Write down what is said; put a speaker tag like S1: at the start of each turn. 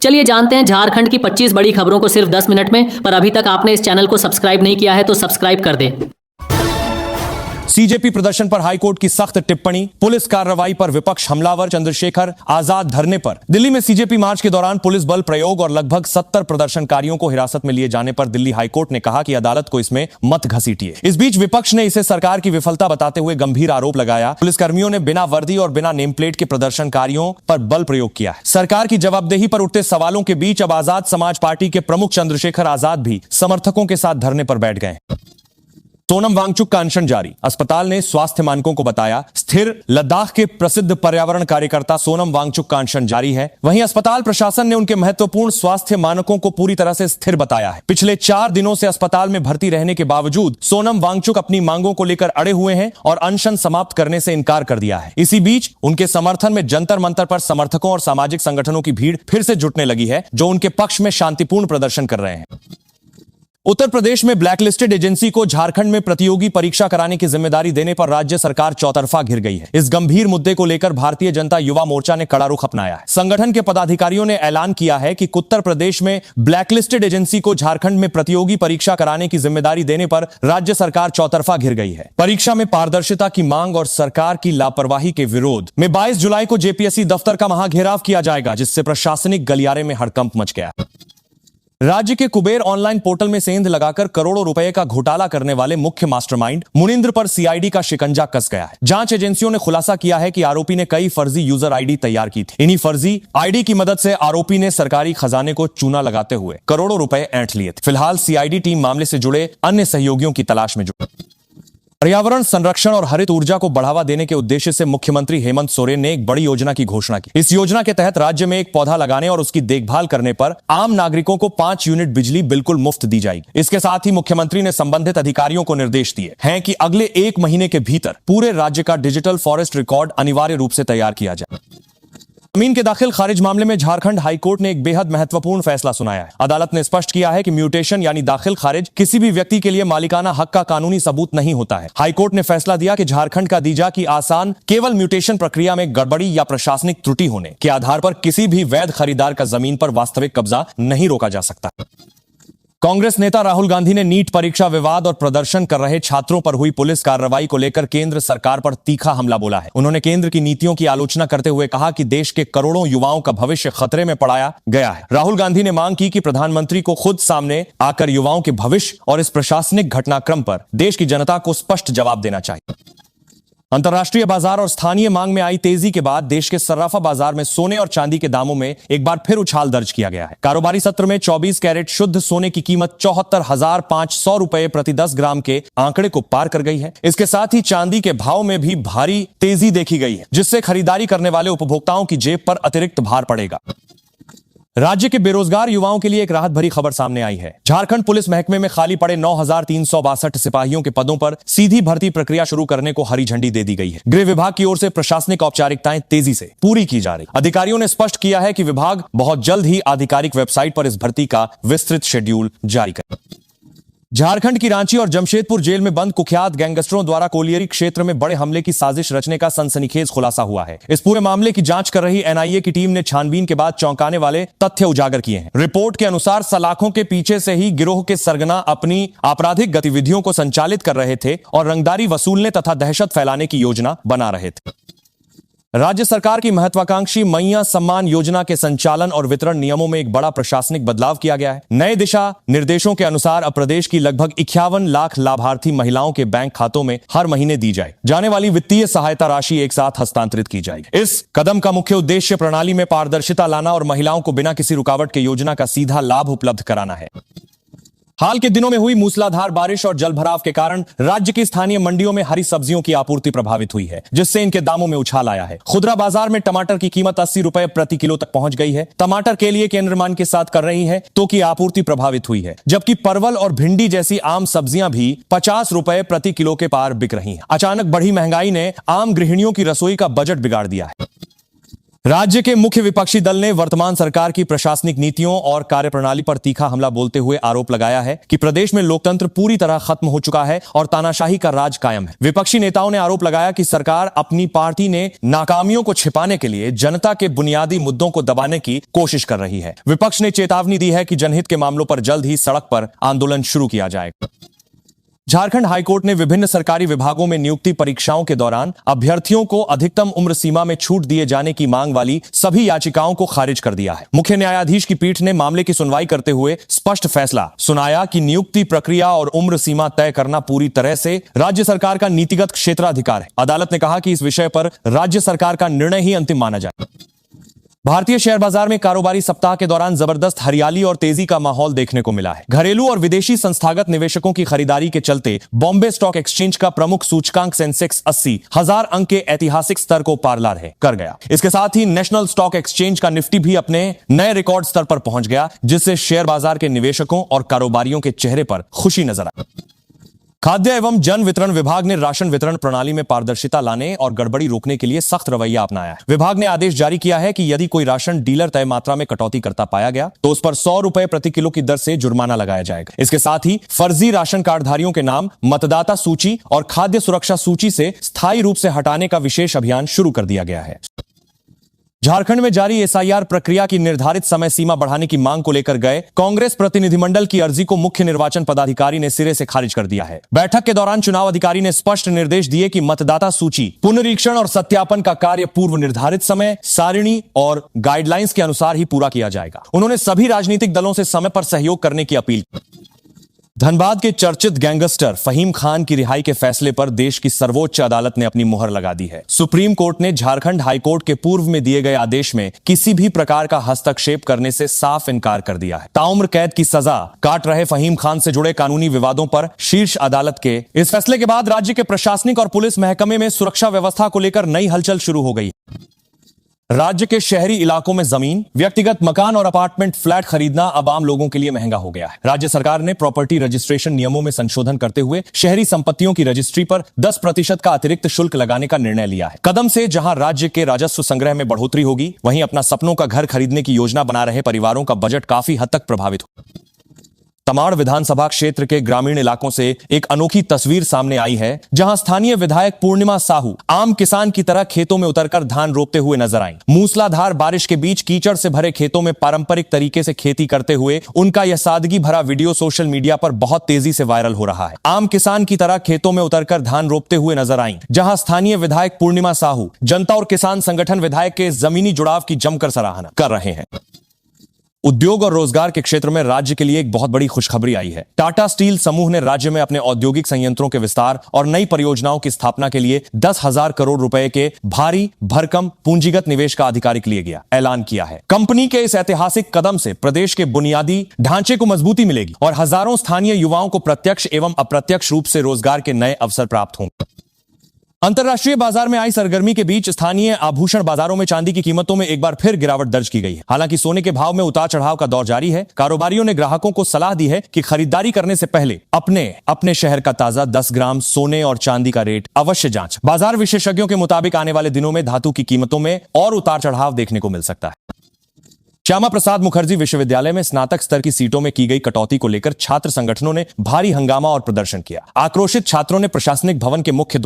S1: चलिए जानते हैं झारखंड की 25 बड़ी खबरों को सिर्फ 10 मिनट में। पर अभी तक आपने इस चैनल को सब्सक्राइब नहीं किया है तो सब्सक्राइब कर दें।
S2: सीजेपी प्रदर्शन पर हाईकोर्ट की सख्त टिप्पणी, पुलिस कार्रवाई पर विपक्ष हमलावर, चंद्रशेखर आजाद धरने पर। दिल्ली में सीजेपी मार्च के दौरान पुलिस बल प्रयोग और लगभग 70 प्रदर्शनकारियों को हिरासत में लिए जाने पर दिल्ली हाईकोर्ट ने कहा कि अदालत को इसमें मत घसीटिए। इस बीच विपक्ष ने इसे सरकार की विफलता बताते हुए गंभीर आरोप लगाया। पुलिसकर्मियों ने बिना वर्दी और बिना नेम प्लेट के प्रदर्शनकारियों पर बल प्रयोग किया है। सरकार की जवाबदेही पर उठते सवालों के बीच अब आजाद समाज पार्टी के प्रमुख चंद्रशेखर आजाद भी समर्थकों के साथ धरने पर बैठ गए। सोनम वांगचुक का अनशन जारी। अस्पताल ने स्वास्थ्य मानकों को बताया स्थिर। लद्दाख के प्रसिद्ध पर्यावरण कार्यकर्ता सोनम वांगचुक का अनशन जारी है। वहीं अस्पताल प्रशासन ने उनके महत्वपूर्ण स्वास्थ्य मानकों को पूरी तरह से स्थिर बताया है। पिछले 4 दिनों से अस्पताल में भर्ती रहने के बावजूद सोनम वांगचुक अपनी मांगों को लेकर अड़े हुए हैं और अनशन समाप्त करने से इनकार कर दिया है। इसी बीच उनके समर्थन में जंतर मंतर पर समर्थकों और सामाजिक संगठनों की भीड़ फिर से जुटने लगी है, जो उनके पक्ष में शांतिपूर्ण प्रदर्शन कर रहे हैं। उत्तर प्रदेश में ब्लैकलिस्टेड एजेंसी को झारखंड में प्रतियोगी परीक्षा कराने की जिम्मेदारी देने पर राज्य सरकार चौतरफा घिर गई है। इस गंभीर मुद्दे को लेकर भारतीय जनता युवा मोर्चा ने कड़ा रुख अपनाया है। संगठन के पदाधिकारियों ने ऐलान किया है कि उत्तर प्रदेश में ब्लैकलिस्टेड एजेंसी को झारखंड में प्रतियोगी परीक्षा कराने की जिम्मेदारी देने पर राज्य सरकार चौतरफा घिर गई है। परीक्षा में पारदर्शिता की मांग और सरकार की लापरवाही के विरोध में 22 जुलाई को जेपीएससी दफ्तर का महाघेराव किया जाएगा, जिससे प्रशासनिक गलियारे में हड़कंप मच गया। राज्य के कुबेर ऑनलाइन पोर्टल में सेंध लगाकर करोड़ों रुपए का घोटाला करने वाले मुख्य मास्टरमाइंड मुनिंद्र पर सीआईडी का शिकंजा कस गया है। जांच एजेंसियों ने खुलासा किया है कि आरोपी ने कई फर्जी यूजर आईडी तैयार की थी। इन्हीं फर्जी आईडी की मदद से आरोपी ने सरकारी खजाने को चूना लगाते हुए करोड़ों रुपए ऐंठ लिए थे। फिलहाल सीआईडी टीम मामले से जुड़े अन्य सहयोगियों की तलाश में जुटी। पर्यावरण संरक्षण और हरित ऊर्जा को बढ़ावा देने के उद्देश्य से मुख्यमंत्री हेमंत सोरेन ने एक बड़ी योजना की घोषणा की। इस योजना के तहत राज्य में एक पौधा लगाने और उसकी देखभाल करने पर आम नागरिकों को 5 यूनिट बिजली बिल्कुल मुफ्त दी जाएगी। इसके साथ ही मुख्यमंत्री ने संबंधित अधिकारियों को निर्देश दिए हैं कि अगले 1 महीने के भीतर पूरे राज्य का डिजिटल फॉरेस्ट रिकॉर्ड अनिवार्य रूप से तैयार किया जाए। जमीन के दाखिल खारिज मामले में झारखंड हाईकोर्ट ने एक बेहद महत्वपूर्ण फैसला सुनाया है। अदालत ने स्पष्ट किया है कि म्यूटेशन यानी दाखिल खारिज किसी भी व्यक्ति के लिए मालिकाना हक का कानूनी सबूत नहीं होता है। हाईकोर्ट ने फैसला दिया कि झारखंड का दीजा की आसान केवल म्यूटेशन प्रक्रिया में गड़बड़ी या प्रशासनिक त्रुटि होने के आधार पर किसी भी वैध खरीदार का जमीन पर वास्तविक कब्जा नहीं रोका जा सकता। कांग्रेस नेता राहुल गांधी ने नीट परीक्षा विवाद और प्रदर्शन कर रहे छात्रों पर हुई पुलिस कार्रवाई को लेकर केंद्र सरकार पर तीखा हमला बोला है। उन्होंने केंद्र की नीतियों की आलोचना करते हुए कहा कि देश के करोड़ों युवाओं का भविष्य खतरे में पड़ाया गया है। राहुल गांधी ने मांग की कि प्रधानमंत्री को खुद सामने आकर युवाओं के भविष्य और इस प्रशासनिक घटनाक्रम पर देश की जनता को स्पष्ट जवाब देना चाहिए। अंतर्राष्ट्रीय बाजार और स्थानीय मांग में आई तेजी के बाद देश के सर्राफा बाजार में सोने और चांदी के दामों में एक बार फिर उछाल दर्ज किया गया है। कारोबारी सत्र में 24 कैरेट शुद्ध सोने की कीमत 74,500 रुपए प्रति 10 ग्राम के आंकड़े को पार कर गई है। इसके साथ ही चांदी के भाव में भी भारी तेजी देखी गई है, जिससे खरीदारी करने वाले उपभोक्ताओं की जेब पर अतिरिक्त भार पड़ेगा। राज्य के बेरोजगार युवाओं के लिए एक राहत भरी खबर सामने आई है। झारखंड पुलिस महकमे में खाली पड़े 9,362 सिपाहियों के पदों पर सीधी भर्ती प्रक्रिया शुरू करने को हरी झंडी दे दी गई है। गृह विभाग की ओर से प्रशासनिक औपचारिकताएं तेजी से पूरी की जा रही। अधिकारियों ने स्पष्ट किया है कि विभाग बहुत जल्द ही आधिकारिक वेबसाइट पर इस भर्ती का विस्तृत शेड्यूल जारी करेगा। झारखंड की रांची और जमशेदपुर जेल में बंद कुख्यात गैंगस्टरों द्वारा कोलियरी क्षेत्र में बड़े हमले की साजिश रचने का सनसनीखेज खुलासा हुआ है। इस पूरे मामले की जांच कर रही एनआईए की टीम ने छानबीन के बाद चौंकाने वाले तथ्य उजागर किए हैं। रिपोर्ट के अनुसार सलाखों के पीछे से ही गिरोह के सरगना अपनी आपराधिक गतिविधियों को संचालित कर रहे थे और रंगदारी वसूलने तथा दहशत फैलाने की योजना बना रहे थे। राज्य सरकार की महत्वाकांक्षी मैया सम्मान योजना के संचालन और वितरण नियमों में एक बड़ा प्रशासनिक बदलाव किया गया है। नए दिशा निर्देशों के अनुसार अब प्रदेश की लगभग 51 लाख लाभार्थी महिलाओं के बैंक खातों में हर महीने दी जाने वाली वित्तीय सहायता राशि एक साथ हस्तांतरित की जाएगी। इस कदम का मुख्य उद्देश्य प्रणाली में पारदर्शिता लाना और महिलाओं को बिना किसी रुकावट के योजना का सीधा लाभ उपलब्ध कराना है। हाल के दिनों में हुई मूसलाधार बारिश और जलभराव के कारण राज्य की स्थानीय मंडियों में हरी सब्जियों की आपूर्ति प्रभावित हुई है, जिससे इनके दामों में उछाल आया है। खुदरा बाजार में टमाटर की कीमत 80 रुपए प्रति किलो तक पहुंच गई है। टमाटर के लिए केंद्र मान के साथ कर रही है तो की आपूर्ति प्रभावित हुई है, जबकि परवल और भिंडी जैसी आम सब्जियां भी 50 रुपए प्रति किलो के पार बिक रही हैं। अचानक बढ़ी महंगाई ने आम गृहिणियों की रसोई का बजट बिगाड़ दिया है। राज्य के मुख्य विपक्षी दल ने वर्तमान सरकार की प्रशासनिक नीतियों और कार्यप्रणाली पर तीखा हमला बोलते हुए आरोप लगाया है कि प्रदेश में लोकतंत्र पूरी तरह खत्म हो चुका है और तानाशाही का राज कायम है। विपक्षी नेताओं ने आरोप लगाया कि सरकार अपनी पार्टी ने नाकामियों को छिपाने के लिए जनता के बुनियादी मुद्दों को दबाने की कोशिश कर रही है। विपक्ष ने चेतावनी दी है कि जनहित के मामलों पर जल्द ही सड़क पर आंदोलन शुरू किया जाएगा। झारखंड हाईकोर्ट ने विभिन्न सरकारी विभागों में नियुक्ति परीक्षाओं के दौरान अभ्यर्थियों को अधिकतम उम्र सीमा में छूट दिए जाने की मांग वाली सभी याचिकाओं को खारिज कर दिया है। मुख्य न्यायाधीश की पीठ ने मामले की सुनवाई करते हुए स्पष्ट फैसला सुनाया कि नियुक्ति प्रक्रिया और उम्र सीमा तय करना पूरी तरह से राज्य सरकार का नीतिगत क्षेत्राधिकार है। अदालत ने कहा कि इस विषय पर राज्य सरकार का निर्णय ही अंतिम माना जाए। भारतीय शेयर बाजार में कारोबारी सप्ताह के दौरान जबरदस्त हरियाली और तेजी का माहौल देखने को मिला है। घरेलू और विदेशी संस्थागत निवेशकों की खरीदारी के चलते बॉम्बे स्टॉक एक्सचेंज का प्रमुख सूचकांक सेंसेक्स 80,000 अंक के ऐतिहासिक स्तर को पार कर गया। इसके साथ ही नेशनल स्टॉक एक्सचेंज का निफ्टी भी अपने नए रिकॉर्ड स्तर पर पहुंच गया, जिससे शेयर बाजार के निवेशकों और कारोबारियों के चेहरे पर खुशी नजर आई। खाद्य एवं जन वितरण विभाग ने राशन वितरण प्रणाली में पारदर्शिता लाने और गड़बड़ी रोकने के लिए सख्त रवैया अपनाया है। विभाग ने आदेश जारी किया है कि यदि कोई राशन डीलर तय मात्रा में कटौती करता पाया गया तो उस पर 100 रुपए प्रति किलो की दर से जुर्माना लगाया जाएगा। इसके साथ ही फर्जी राशन कार्डधारियों के नाम मतदाता सूची और खाद्य सुरक्षा सूची से स्थायी रूप से हटाने का विशेष अभियान शुरू कर दिया गया है। झारखंड में जारी एसआईआर प्रक्रिया की निर्धारित समय सीमा बढ़ाने की मांग को लेकर गए कांग्रेस प्रतिनिधिमंडल की अर्जी को मुख्य निर्वाचन पदाधिकारी ने सिरे से खारिज कर दिया है। बैठक के दौरान चुनाव अधिकारी ने स्पष्ट निर्देश दिए कि मतदाता सूची पुनरीक्षण और सत्यापन का कार्य पूर्व निर्धारित समय सारिणी और गाइडलाइंस के अनुसार ही पूरा किया जाएगा। उन्होंने सभी राजनीतिक दलों से समय पर सहयोग करने की अपील की। धनबाद के चर्चित गैंगस्टर फहीम खान की रिहाई के फैसले पर देश की सर्वोच्च अदालत ने अपनी मुहर लगा दी है। सुप्रीम कोर्ट ने झारखंड हाईकोर्ट के पूर्व में दिए गए आदेश में किसी भी प्रकार का हस्तक्षेप करने से साफ इनकार कर दिया है। ताउम्र कैद की सजा काट रहे फहीम खान से जुड़े कानूनी विवादों पर शीर्ष अदालत के इस फैसले के बाद राज्य के प्रशासनिक और पुलिस महकमे में सुरक्षा व्यवस्था को लेकर नई हलचल शुरू हो गई। राज्य के शहरी इलाकों में जमीन, व्यक्तिगत मकान और अपार्टमेंट फ्लैट खरीदना अब आम लोगों के लिए महंगा हो गया है। राज्य सरकार ने प्रॉपर्टी रजिस्ट्रेशन नियमों में संशोधन करते हुए शहरी संपत्तियों की रजिस्ट्री पर 10% का अतिरिक्त शुल्क लगाने का निर्णय लिया है। कदम से जहां राज्य के राजस्व संग्रह में बढ़ोतरी होगी, वहीं अपना सपनों का घर खरीदने की योजना बना रहे परिवारों का बजट काफी हद तक प्रभावित होगा। तमाड़ विधानसभा क्षेत्र के ग्रामीण इलाकों से एक अनोखी तस्वीर सामने आई है, जहां स्थानीय विधायक पूर्णिमा साहू आम किसान की तरह खेतों में उतरकर धान रोपते हुए नजर आईं। मूसलाधार बारिश के बीच कीचड़ से भरे खेतों में पारंपरिक तरीके से खेती करते हुए उनका यह सादगी भरा वीडियो सोशल मीडिया पर बहुत तेजी से वायरल हो रहा है। आम किसान की तरह खेतों में उतरकर धान रोपते हुए नजर आईं, जहां स्थानीय विधायक पूर्णिमा साहू जनता और किसान संगठन विधायक के जमीनी जुड़ाव की जमकर सराहना कर रहे हैं। उद्योग और रोजगार के क्षेत्र में राज्य के लिए एक बहुत बड़ी खुशखबरी आई है। टाटा स्टील समूह ने राज्य में अपने औद्योगिक संयंत्रों के विस्तार और नई परियोजनाओं की स्थापना के लिए 10,000 करोड़ रुपए के भारी भरकम पूंजीगत निवेश का आधिकारिक ऐलान किया है। कंपनी के इस ऐतिहासिक कदम से प्रदेश के बुनियादी ढांचे को मजबूती मिलेगी और हजारों स्थानीय युवाओं को प्रत्यक्ष एवं अप्रत्यक्ष रूप से रोजगार के नए अवसर प्राप्त होंगे। अंतर्राष्ट्रीय बाजार में आई सरगर्मी के बीच स्थानीय आभूषण बाजारों में चांदी की कीमतों में एक बार फिर गिरावट दर्ज की गई है। हालांकि सोने के भाव में उतार चढ़ाव का दौर जारी है। कारोबारियों ने ग्राहकों को सलाह दी है कि खरीदारी करने से पहले अपने शहर का ताजा 10 ग्राम सोने और चांदी का रेट अवश्य जांच। बाजार विशेषज्ञों के मुताबिक आने वाले दिनों में धातु की कीमतों में और उतार चढ़ाव देखने को मिल सकता है। श्यामा प्रसाद मुखर्जी विश्वविद्यालय में स्नातक स्तर की सीटों में की गई कटौती को लेकर छात्र संगठनों ने भारी हंगामा और प्रदर्शन किया। आक्रोशित छात्रों ने प्रशासनिक भवन के मुख्य